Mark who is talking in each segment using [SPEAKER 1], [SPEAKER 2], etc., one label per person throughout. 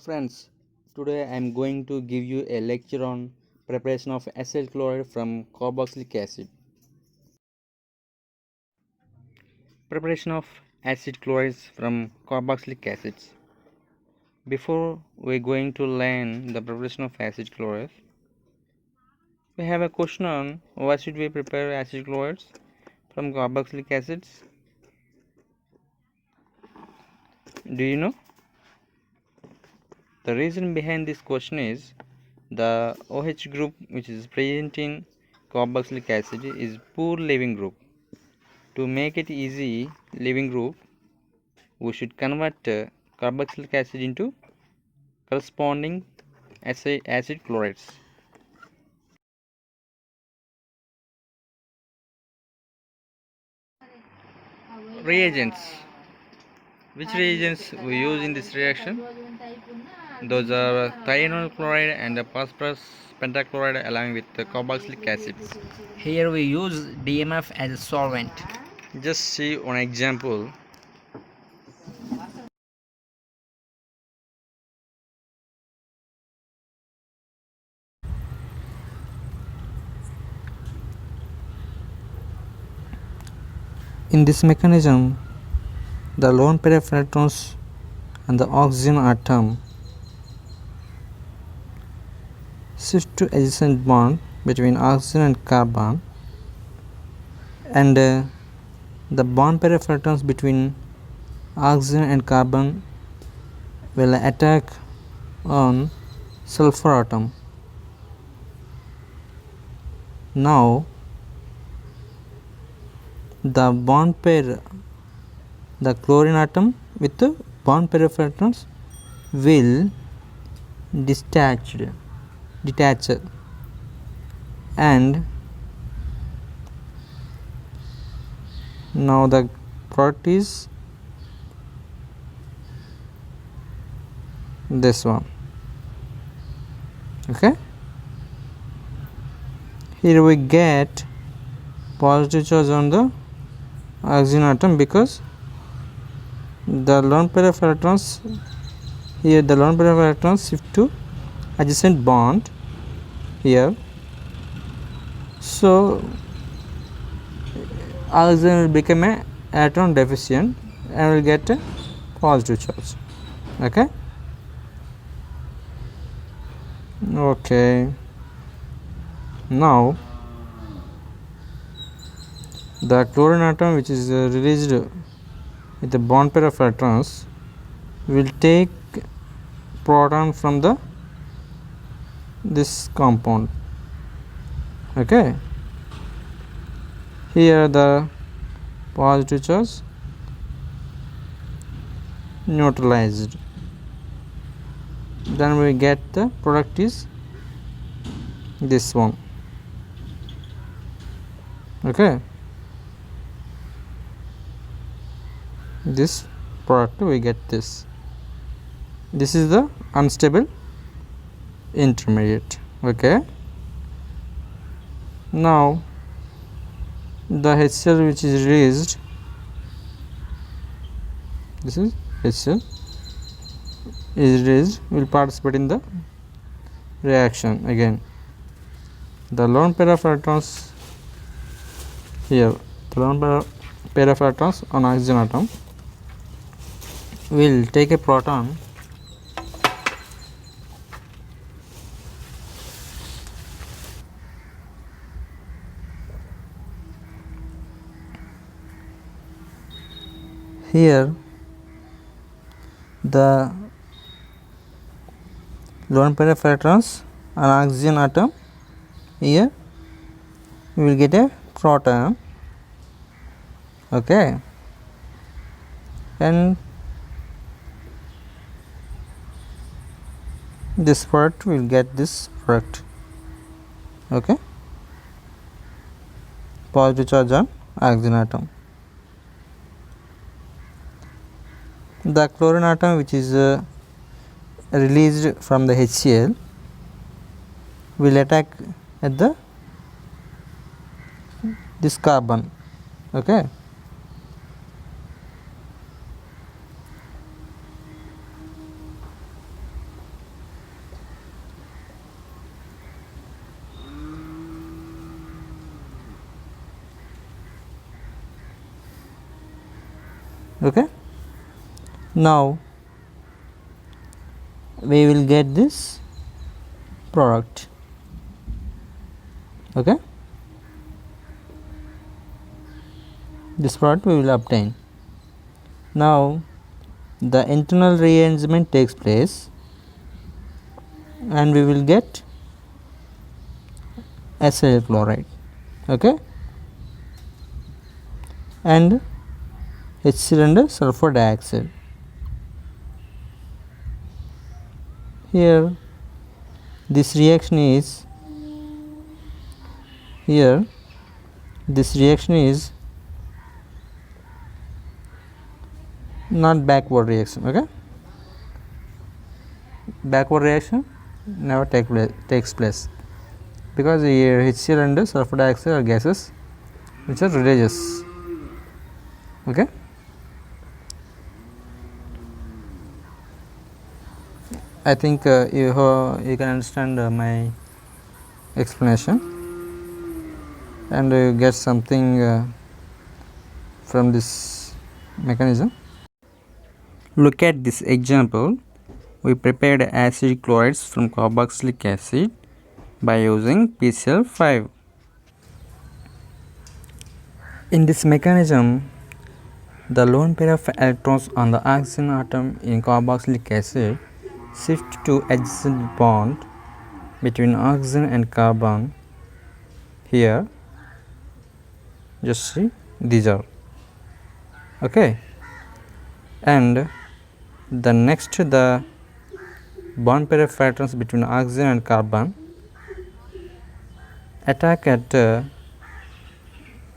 [SPEAKER 1] friends, today I am going to give you a lecture on preparation of acyl chloride from carboxylic acid. Preparation of acid chlorides from carboxylic acids. Before we going to learn the preparation of acid chlorides, we have a question on why should we prepare acid chlorides from carboxylic acids? Do you know? The reason behind this question is the OH group which is present in carboxylic acid is poor leaving group. To make it easy leaving group, we should convert carboxylic acid into corresponding acid chlorides. Reagents. Which reagents we use in this reaction? Those are thionyl chloride and phosphorus pentachloride along with the carboxylic acids.
[SPEAKER 2] Here we use DMF as a solvent.
[SPEAKER 1] Just see one example. In this mechanism, the lone pair of electrons and the oxygen atom shift to adjacent bond between oxygen and carbon, and the bond pair of electrons between oxygen and carbon will attack on sulfur atom. Now the bond pair, the chlorine atom with the bond pair of electrons will detach, and now the product is this one. Okay, here we get positive charge on the oxygen atom because the lone pair of electrons, here the lone pair of electrons shift to adjacent bond here, so oxygen will become a electron deficient and will get a positive charge. Okay, now the chlorine atom which is released with the bond pair of electrons will take proton from this compound. Okay, here the positive charge neutralized, then we get the product is this one. Okay, this product we get this is the unstable intermediate. Okay, now the HCl which is released, this is HCl is released, will participate in the reaction. Again the lone pair of electrons, here the lone pair of electrons on oxygen atom will take a proton here, the lone pair of electrons on oxygen atom, here we will get a proton. Okay, and this product will get this product. Okay, positive charge on oxygen atom. The chlorine atom which is released from the HCl will attack at this carbon. Okay, Okay, now we will get this product. Okay, this product we will obtain. Now the internal rearrangement takes place and we will get acyl chloride. Okay, and HCl and sulfur dioxide. Here this reaction is not backward reaction. Okay, backward reaction never takes place because here HCl and sulfur dioxide are gases which are releases. Okay, I think you can understand my explanation and get something from this mechanism. Look at this example. We prepared acid chlorides from carboxylic acid by using PCl5. In this mechanism, the lone pair of electrons on the oxygen atom in carboxylic acid shift to adjacent bond between oxygen and carbon. Here, just see, these are. Okay, and the next the bond pair of electrons between oxygen and carbon attack at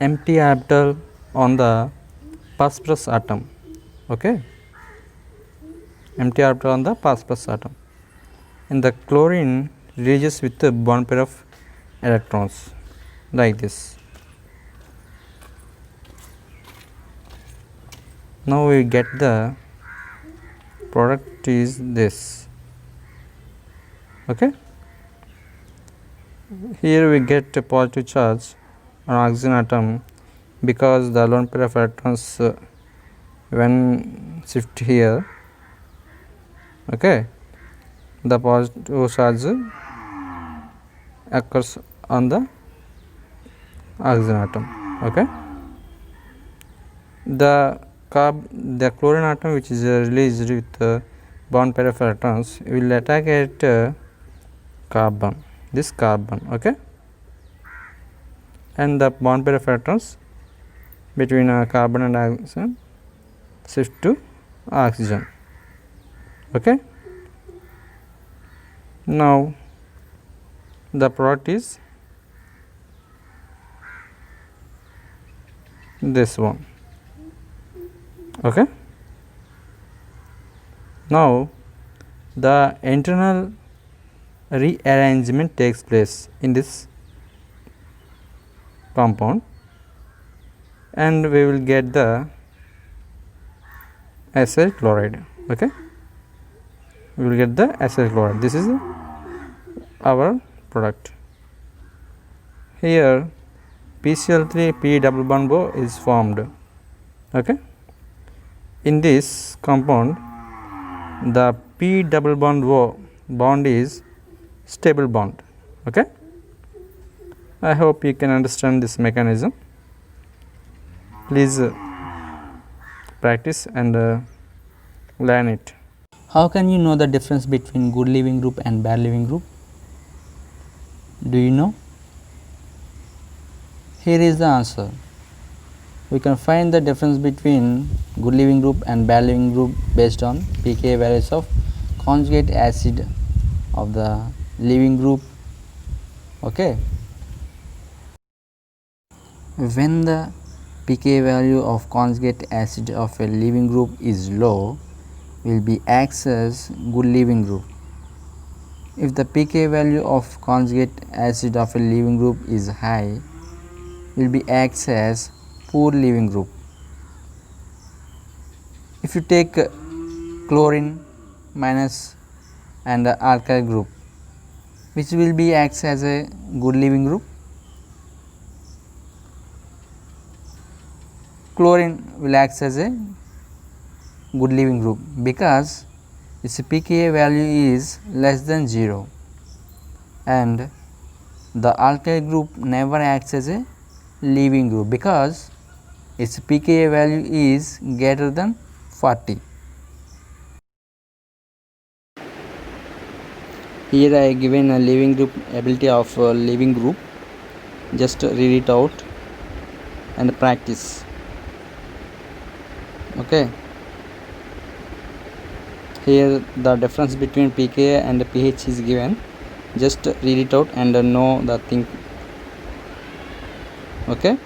[SPEAKER 1] empty orbital on the phosphorus atom. Okay, empty orbital on the phosphorus atom, and the chlorine reaches with the bond pair of electrons like this. Now we get the product is this. Okay, here we get a positive charge on oxygen atom because the lone pair of electrons when shift here, okay, the positive charge occurs on the oxygen atom. Okay, the chlorine atom which is released with bond pair of electrons will attack at carbon, this carbon. Okay, and the bond pair of electrons between carbon and oxygen shift to oxygen. Okay, now the product is this one. Okay, now the internal rearrangement takes place in this compound and we will get the acyl chloride. Okay, we will get the acyl chloride. This is our product. Here PCl3 P double bond O is formed. Okay, in this compound the P double bond O bond is stable bond. Okay, I hope you can understand this mechanism. Please practice and learn it. How can you know the difference between good leaving group and bad leaving group? Do you know? Here is the answer. We can find the difference between good leaving group and bad leaving group based on pKa values of conjugate acid of the leaving group. Okay, when the pKa value of conjugate acid of a leaving group is low, will be acts as good leaving group. If the pKa value of conjugate acid of a leaving group is high, will be acts as poor leaving group. If you take chlorine minus and the alkyl group, which will be acts as a good leaving group? Chlorine will act as a good leaving group because its pKa value is less than 0, and the alkyl group never acts as a leaving group because its pKa value is greater than 40. Here I given a leaving group ability of leaving group. Just read it out and practice. Okay. Here the difference between pKa and pH is given. Just read it out and know the thing. Okay.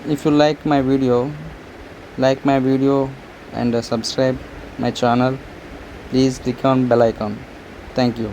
[SPEAKER 1] If you like my video and subscribe my channel. Please click on bell icon. Thank you.